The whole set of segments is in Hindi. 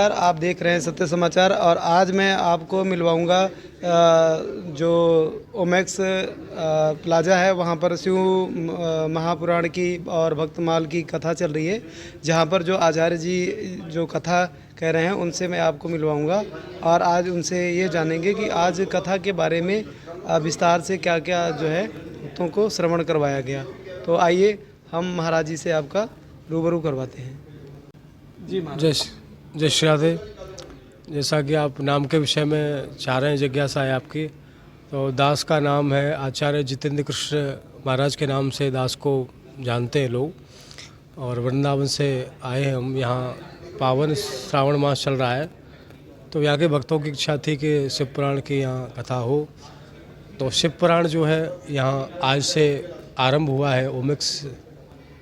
नमस्कार, आप देख रहे हैं सत्य समाचार और आज मैं आपको मिलवाऊंगा जो ओमेक्स प्लाजा है वहाँ पर शिव महापुराण की और भक्तमाल की कथा चल रही है, जहाँ पर जो आचार्य जी जो कथा कह रहे हैं उनसे मैं आपको मिलवाऊंगा और आज उनसे ये जानेंगे कि आज कथा के बारे में विस्तार से क्या क्या जो है भक्तों को श्रवण करवाया गया। तो आइए हम महाराज जी से आपका रूबरू करवाते हैं। जी महाराज। जय श्री राधे। जैसा कि आप नाम के विषय में चाह रहे हैं, जिज्ञासा है आपकी, तो दास का नाम है आचार्य जितेंद्र कृष्ण महाराज के नाम से दास को जानते हैं लोग। और वृंदावन से आए हैं हम यहाँ। पावन श्रावण मास चल रहा है, तो यहाँ के भक्तों की इच्छा थी कि शिव पुराण की यहाँ कथा हो। तो शिव पुराण जो है यहाँ आज से आरंभ हुआ है ओमेक्स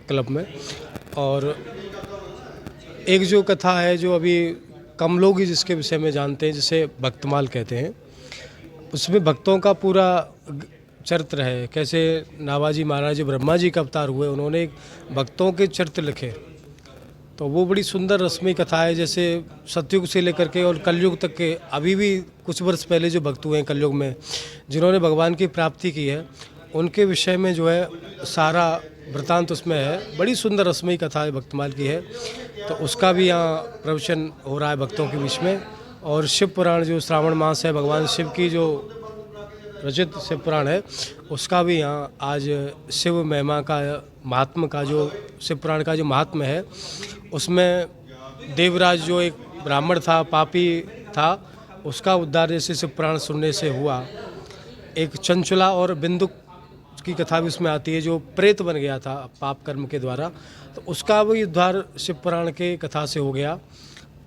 क्लब में। और एक जो कथा है जो अभी कम लोग ही जिसके विषय में जानते हैं, जिसे भक्तमाल कहते हैं, उसमें भक्तों का पूरा चरित्र है। कैसे नाभाजी महाराज ब्रह्मा जी का अवतार हुए, उन्होंने भक्तों के चरित्र लिखे, तो वो बड़ी सुंदर रस्मी कथा है। जैसे सतयुग से लेकर के और कलयुग तक के अभी भी कुछ वर्ष पहले जो भक्त हुए हैं कलयुग में, जिन्होंने भगवान की प्राप्ति की है, उनके विषय में जो है सारा वृतांत उसमें है। बड़ी सुंदर रस्मी कथा है, भक्तमाल की है। तो उसका भी यहाँ प्रवचन हो रहा है भक्तों के बीच में। और शिव पुराण जो श्रावण मास है, भगवान शिव की जो रचित शिव पुराण है, उसका भी यहाँ आज शिव महिमा का महात्म का जो शिव पुराण का जो महात्म है, उसमें देवराज जो एक ब्राह्मण था, पापी था, उसका उद्धार जैसे शिव पुराण सुनने से हुआ। एक चंचला और बिंदु की कथा भी उसमें आती है, जो प्रेत बन गया था पाप कर्म के द्वारा, तो उसका भी उद्धार शिव पुराण के कथा से हो गया।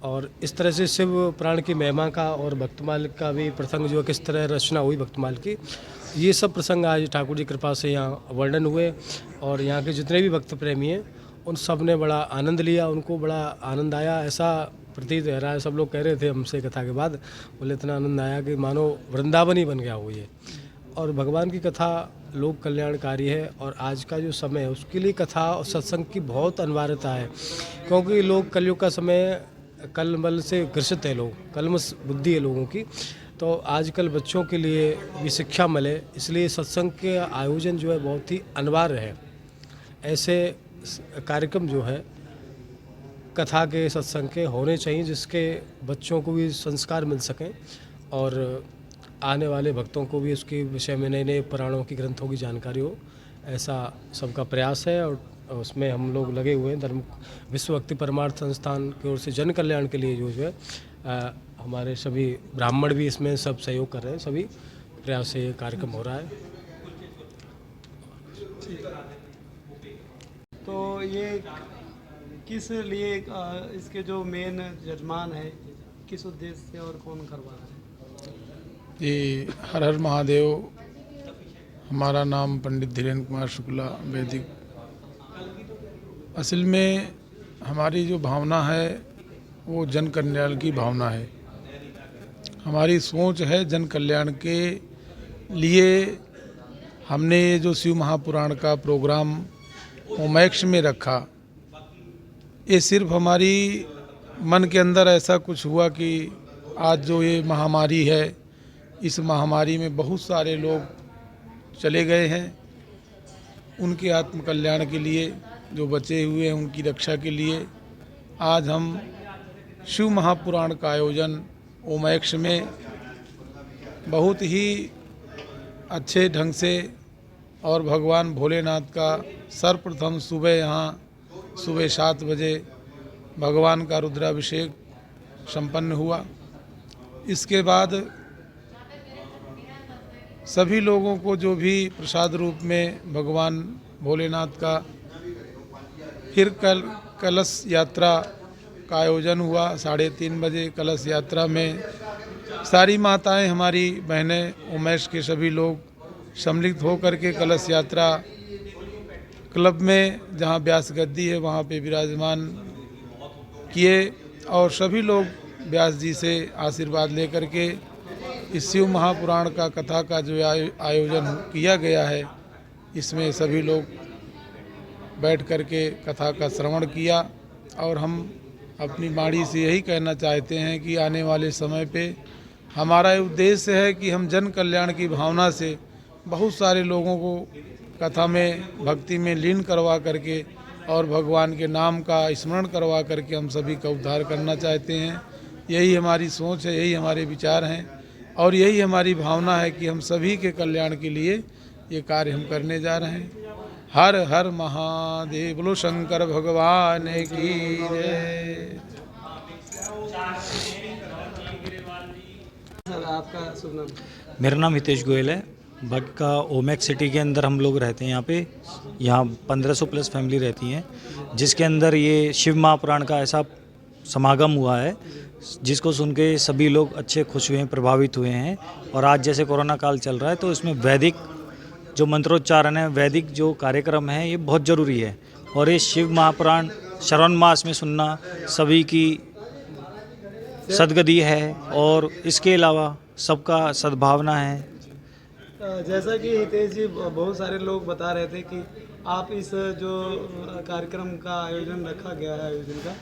और इस तरह से शिव पुराण की महिमा का और भक्तमाल का भी प्रसंग जो किस तरह रचना हुई भक्तमाल की, ये सब प्रसंग आज ठाकुर जी कृपा से यहाँ वर्णन हुए। और यहाँ के जितने भी भक्त प्रेमी हैं उन सब ने बड़ा आनंद लिया, उनको बड़ा आनंद आया, ऐसा प्रतीत रह रहा है। सब लोग कह रहे थे हमसे कथा के बाद, बोले इतना आनंद आया कि मानो वृंदावन ही बन गया हो ये। और भगवान की कथा लोक कल्याणकारी है, और आज का जो समय है उसके लिए कथा और सत्संग की बहुत अनिवार्यता है। क्योंकि लोग कलयुग का समय कलमल से ग्रसित है, लोग कलमश बुद्धि है लोगों की। तो आजकल बच्चों के लिए भी शिक्षा मिले, इसलिए सत्संग के आयोजन जो है बहुत ही अनिवार्य है। ऐसे कार्यक्रम जो है कथा के सत्संग के होने चाहिए, जिसके बच्चों को भी संस्कार मिल सकें और आने वाले भक्तों को भी उसके विषय में नए नए पुराणों की ग्रंथों की जानकारी हो। ऐसा सबका प्रयास है और उसमें हम लोग लगे हुए हैं। धर्म विश्व भक्ति परमार्थ संस्थान की ओर से जन कल्याण के लिए जो है हमारे सभी ब्राह्मण भी इसमें सब सहयोग कर रहे हैं। सभी प्रयास से ये कार्यक्रम हो रहा है। तो ये किस लिए इसके जो मेन यजमान है, किस उद्देश्य से और कौन करवा रहा है? जी, हर हर महादेव। हमारा नाम पंडित धीरेन्द्र कुमार शुक्ला वैदिक। असल में हमारी जो भावना है वो जन कल्याण की भावना है। हमारी सोच है जन कल्याण के लिए। हमने ये जो शिव महापुराण का प्रोग्राम ओमैक्स में रखा, ये सिर्फ हमारी मन के अंदर ऐसा कुछ हुआ कि आज जो ये महामारी है, इस महामारी में बहुत सारे लोग चले गए हैं। उनके आत्म कल्याण के लिए, जो बचे हुए हैं उनकी रक्षा के लिए आज हम शिव महापुराण का आयोजन ओमैक्स में बहुत ही अच्छे ढंग से, और भगवान भोलेनाथ का सर्वप्रथम सुबह 7 बजे भगवान का रुद्राभिषेक संपन्न हुआ। इसके बाद सभी लोगों को जो भी प्रसाद रूप में भगवान भोलेनाथ का फिर कलश यात्रा का आयोजन हुआ। 3:30 बजे कलश यात्रा में सारी माताएं, हमारी बहनें, उमेश के सभी लोग सम्मिलित होकर के कलश यात्रा क्लब में, जहां व्यास गद्दी है वहां पे विराजमान किए। और सभी लोग व्यास जी से आशीर्वाद लेकर के इस शिव महापुराण का कथा का जो आयोजन किया गया है, इसमें सभी लोग बैठ कर के कथा का श्रवण किया। और हम अपनी वाणी से यही कहना चाहते हैं कि आने वाले समय पे हमारा उद्देश्य है कि हम जन कल्याण की भावना से बहुत सारे लोगों को कथा में भक्ति में लीन करवा करके और भगवान के नाम का स्मरण करवा करके हम सभी का उद्धार करना चाहते हैं। यही हमारी सोच है, यही हमारे विचार हैं और यही हमारी भावना है कि हम सभी के कल्याण के लिए ये कार्य हम करने जा रहे हैं। हर हर महादेव, बोलो शंकर भगवान की जय। सर आपका शुभ नाम? मेरा नाम हितेश गोयल है। बाकी का ओमेक्स सिटी के अंदर हम लोग रहते हैं। यहाँ 1500 प्लस फैमिली रहती हैं, जिसके अंदर ये शिव महापुराण का ऐसा समागम हुआ है जिसको सुन के सभी लोग अच्छे खुश हुए हैं, प्रभावित हुए हैं। और आज जैसे कोरोना काल चल रहा है तो इसमें वैदिक जो मंत्रोच्चारण है, वैदिक जो कार्यक्रम है, ये बहुत ज़रूरी है। और ये शिव महापुराण श्रावण मास में सुनना सभी की सद्गति है और इसके अलावा सबका सद्भावना है। जैसा कि हितेश जी बहुत सारे लोग बता रहे थे कि आप इस जो कार्यक्रम का आयोजन रखा गया है आयोजन का,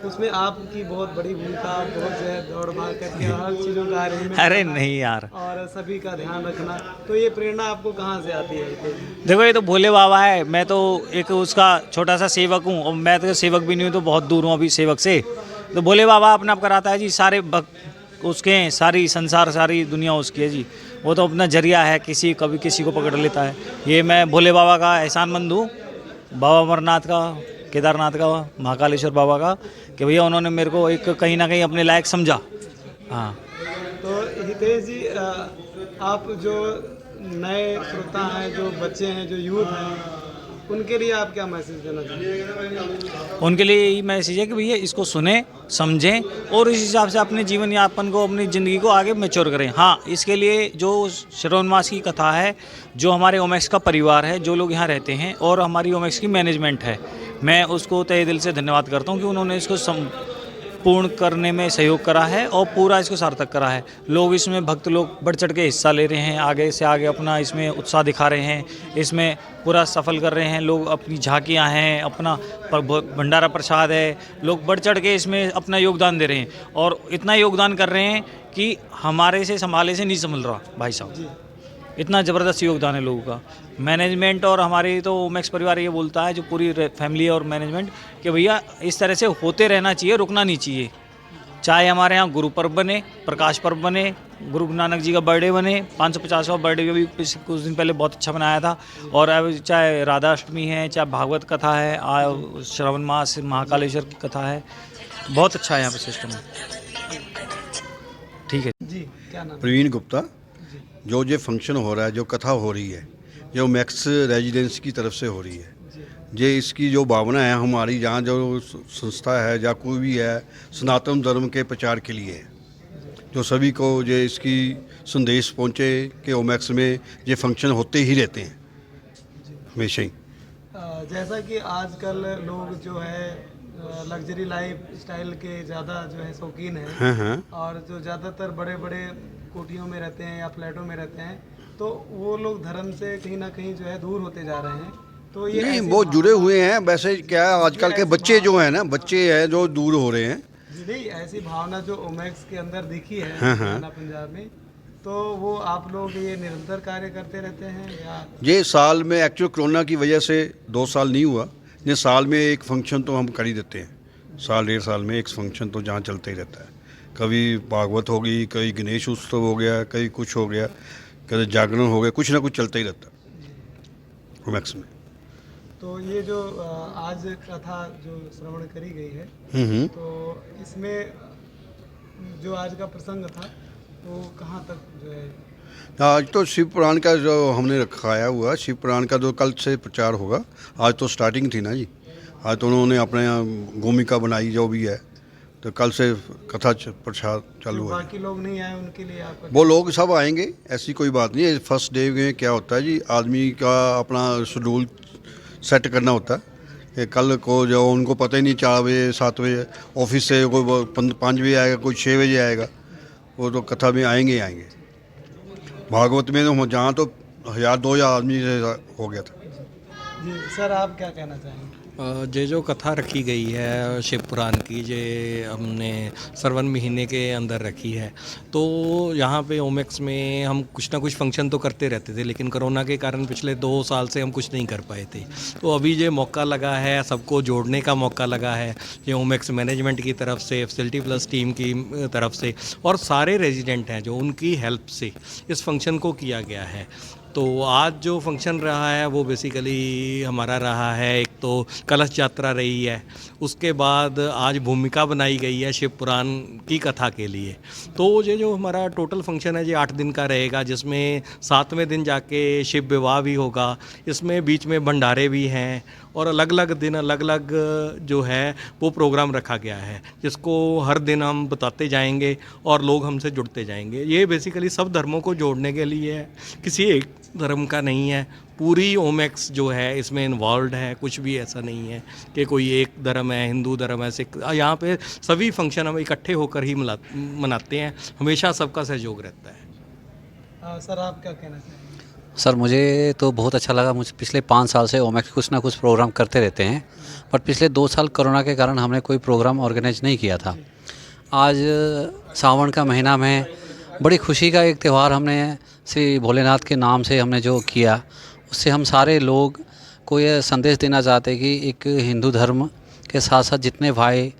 उसमें आपकी बहुत बड़ी भूमिका, बहुत जो है दौड़ भाग करके हर चीज़ों का अरेंजमेंट अरे नहीं यार, और सभी का ध्यान रखना, तो ये प्रेरणा आपको कहाँ से आती है हितेश जी? देखो ये तो भोले बाबा है, मैं तो एक उसका छोटा सा सेवक हूँ और मैं तो सेवक भी नहीं हूँ, तो बहुत दूर हूँ अभी सेवक से। तो भोले बाबा अपने आप कराता है जी, सारे भक्त उसके हैं, सारी संसार सारी दुनिया उसकी है जी। वो तो अपना जरिया है, कभी किसी को पकड़ लेता है। ये मैं भोले बाबा का एहसानमंद हूँ, बाबा अमरनाथ का, केदारनाथ का, महाकालेश्वर बाबा का, कि भैया उन्होंने मेरे को एक कहीं ना कहीं अपने लायक समझा। हाँ तो हितेश जी आप जो नए श्रोता हैं, जो बच्चे हैं, जो यूथ हैं, उनके लिए आप क्या मैसेज देना चाहेंगे? उनके लिए यही मैसेज है कि भैया इसको सुने, समझें और इस हिसाब से अपने जीवन यापन को, अपनी ज़िंदगी को आगे मैच्योर करें। हाँ, इसके लिए जो श्रावण मास की कथा है, जो हमारे ओमेक्स का परिवार है, जो लोग यहाँ रहते हैं और हमारी ओमेक्स की मैनेजमेंट है, मैं उसको तहे दिल से धन्यवाद करता हूँ कि उन्होंने इसको पूर्ण करने में सहयोग करा है और पूरा इसको सार्थक करा है। लोग इसमें भक्त लोग बढ़ चढ़ के हिस्सा ले रहे हैं, आगे से आगे अपना इसमें उत्साह दिखा रहे हैं, इसमें पूरा सफल कर रहे हैं। लोग अपनी झांकियाँ हैं, अपना भंडारा प्रसाद है, लोग बढ़ चढ़ के इसमें अपना योगदान दे रहे हैं और इतना योगदान कर रहे हैं कि हमारे से संभाले से नहीं संभल रहा भाई साहब। इतना ज़बरदस्त योगदान है लोगों का। मैनेजमेंट और हमारी तो ओमेक्स परिवार ये बोलता है, जो पूरी फैमिली और मैनेजमेंट, कि भैया इस तरह से होते रहना चाहिए, रुकना नहीं चाहिए। चाहे हमारे यहाँ गुरु पर्व बने, प्रकाश पर्व बने, गुरु नानक जी का बर्थडे बने, 550वां बर्थडे भी कुछ दिन पहले बहुत अच्छा मनाया था। और अब चाहे राधा अष्टमी है, चाहे भागवत कथा है, श्रावण मास महाकालेश्वर की कथा है, बहुत अच्छा है यहाँ पर सिस्टम। ठीक है जी, क्या नाम? प्रवीण गुप्ता। जो ये फंक्शन हो रहा है, जो कथा हो रही है, जो मैक्स रेजिडेंस की तरफ से हो रही है, ये इसकी जो भावना है हमारी, यहाँ जो संस्था है या कोई भी है, सनातन धर्म के प्रचार के लिए है, जो सभी को ये इसकी संदेश पहुँचे कि ओमैक्स में ये फंक्शन होते ही रहते हैं हमेशा ही। जैसा कि आजकल लोग जो है लग्जरी लाइफ स्टाइल के ज़्यादा जो है शौकीन हैं, हाँ। और जो ज़्यादातर बड़े बड़े कोठियों में रहते हैं या फ्लैटों में रहते हैं, तो वो लोग धर्म से कहीं ना कहीं जो है दूर होते जा रहे हैं। तो ये नहीं, वो जुड़े हुए हैं। वैसे क्या है, आजकल के बच्चे जो हैं ना, बच्चे हैं जो दूर हो रहे हैं। नहीं, ऐसी भावना जो ओमैक्स के अंदर दिखी है हाँ। पंजाब में, तो वो आप लोग ये निरंतर कार्य करते रहते हैं या? ये साल में एक्चुअल कोरोना की वजह से 2 साल नहीं हुआ, ये साल में एक फंक्शन तो हम कर ही देते हैं। साल 1.5 साल में एक फंक्शन तो जहाँ चलता ही रहता है। कभी भागवत हो गई, कभी गणेश उत्सव हो गया, कभी कुछ हो गया, कभी जागरण हो गया, कुछ ना कुछ चलता ही रहता है ओमैक्स में। तो ये जो आज कथा जो श्रवण करी गई है, तो इसमें जो आज का प्रसंग था वो कहाँ तक जो है? आज तो शिव पुराण का जो हमने रखाया हुआ, शिव पुराण का जो कल से प्रचार होगा। आज तो स्टार्टिंग थी ना जी, आज तो उन्होंने अपने यहाँ भूमिका बनाई जो भी है, तो कल से कथा प्रसाद चालू है। बाकी लोग नहीं आए उनके लिए आपका? वो लोग सब आएंगे, ऐसी कोई बात नहीं है। फर्स्ट डे में क्या होता है जी, आदमी का अपना शेड्यूल सेट करना होता है कि कल को जो उनको पता ही नहीं, 4 बजे 7 बजे ऑफिस से कोई 5 बजे आएगा, कोई 6 बजे आएगा, वो तो कथा में आएंगे ही आएंगे। भागवत में तो जहाँ तो 1000-2000 आदमी हो गया था जी सर, आप क्या कहना चाहेंगे? जे जो कथा रखी गई है शिव पुराण की जे हमने श्रवण महीने के अंदर रखी है, तो यहाँ पे ओमेक्स में हम कुछ ना कुछ फंक्शन तो करते रहते थे, लेकिन कोरोना के कारण पिछले 2 साल से हम कुछ नहीं कर पाए थे। तो अभी ये मौका लगा है, सबको जोड़ने का मौका लगा है, ये ओमेक्स मैनेजमेंट की तरफ से, फैसिलिटी प्लस टीम की तरफ से और सारे रेजिडेंट हैं जो उनकी हेल्प से इस फंक्शन को किया गया है। तो आज जो फंक्शन रहा है वो बेसिकली हमारा रहा है, एक तो कलश यात्रा रही है, उसके बाद आज भूमिका बनाई गई है शिव पुराण की कथा के लिए। तो ये जो हमारा टोटल फंक्शन है ये 8 दिन का रहेगा, जिसमें 7वें दिन जाके शिव विवाह भी होगा, इसमें बीच में भंडारे भी हैं और अलग अलग दिन अलग अलग जो है वो प्रोग्राम रखा गया है, जिसको हर दिन हम बताते जाएंगे और लोग हमसे जुड़ते जाएंगे। ये बेसिकली सब धर्मों को जोड़ने के लिए है, किसी एक धर्म का नहीं है। पूरी ओमेक्स जो है इसमें इन्वॉल्व है, कुछ भी ऐसा नहीं है कि कोई एक धर्म है, हिंदू धर्म है, सिख। यहाँ पे सभी फंक्शन हम इकट्ठे होकर ही मनाते हैं, हमेशा सबका सहयोग रहता है। सर आप क्या कहना चाहेंगे? सर मुझे तो बहुत अच्छा लगा। मुझे पिछले 5 साल से ओमेक्स कुछ ना कुछ प्रोग्राम करते रहते हैं, बट पिछले 2 साल कोरोना के कारण हमने कोई प्रोग्राम ऑर्गेनाइज नहीं किया था। आज सावन का महीना में बड़ी खुशी का एक त्यौहार हमने श्री भोलेनाथ के नाम से हमने जो किया, उससे हम सारे लोग को ये संदेश देना चाहते हैं कि एक हिंदू धर्म के साथ साथ जितने भाई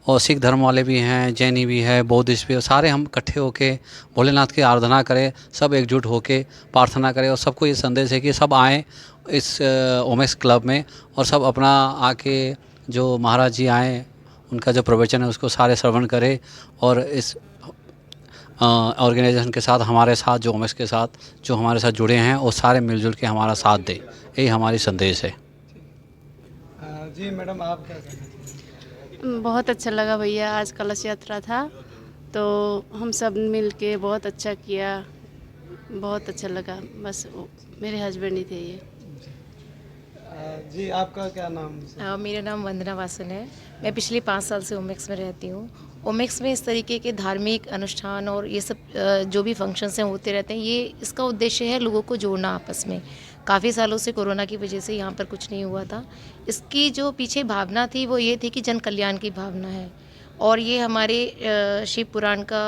और सिख धर्म वाले भी हैं, जैनी भी है, बौद्धिस्ट भी है, सारे हम इकट्ठे होके भोलेनाथ की आराधना करें, सब एकजुट होके प्रार्थना करें। और सबको ये संदेश है कि सब आएँ इस ओमेक्स क्लब में और सब अपना आके जो महाराज जी आएँ उनका जो प्रवचन है उसको सारे श्रवण करें और इस ऑर्गेनाइजेशन के साथ हमारे साथ जो ओमेक्स के साथ जो हमारे साथ जुड़े हैं वो सारे मिलजुल के हमारा साथ दें, यही हमारी संदेश है। जी मैडम आप क्या कहना चाहेंगे? बहुत अच्छा लगा भैया, आज कलश यात्रा था तो हम सब मिल के बहुत अच्छा किया, बहुत अच्छा लगा। बस मेरे हस्बैंड ही थे ये। जी आपका क्या नाम है? मेरा नाम वंदना वासन है। मैं पिछले 5 साल से ओमेक्स में रहती हूँ। ओमेक्स में इस तरीके के धार्मिक अनुष्ठान और ये सब जो भी फंक्शंस हैं होते रहते हैं। ये इसका उद्देश्य है लोगों को जोड़ना आपस में। काफ़ी सालों से कोरोना की वजह से यहाँ पर कुछ नहीं हुआ था। इसकी जो पीछे भावना थी वो ये थी कि जन कल्याण की भावना है और ये हमारे शिव पुराण का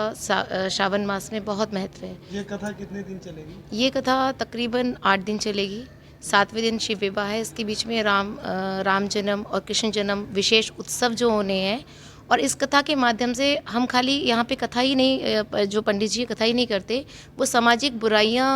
श्रावण मास में बहुत महत्व है। ये कथा कितने दिन चलेगी? ये कथा तकरीबन 8 दिन चलेगी। 7वें दिन शिव विवाह है, इसके बीच में राम जन्म और कृष्ण जन्म विशेष उत्सव जो होने हैं। और इस कथा के माध्यम से हम खाली यहाँ पे कथा ही नहीं, जो पंडित जी कथा ही नहीं करते, वो सामाजिक बुराइयाँ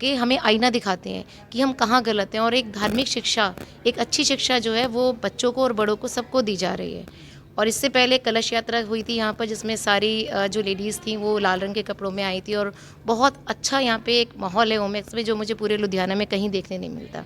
के हमें आईना दिखाते हैं कि हम कहाँ गलत हैं। और एक धार्मिक शिक्षा, एक अच्छी शिक्षा जो है वो बच्चों को और बड़ों को सबको दी जा रही है। और इससे पहले कलश यात्रा हुई थी यहाँ पर, जिसमें सारी जो लेडीज़ थी वो लाल रंग के कपड़ों में आई थी और बहुत अच्छा यहाँ पे एक माहौल है ओमेक्स में, जो मुझे पूरे लुधियाना में कहीं देखने नहीं मिलता।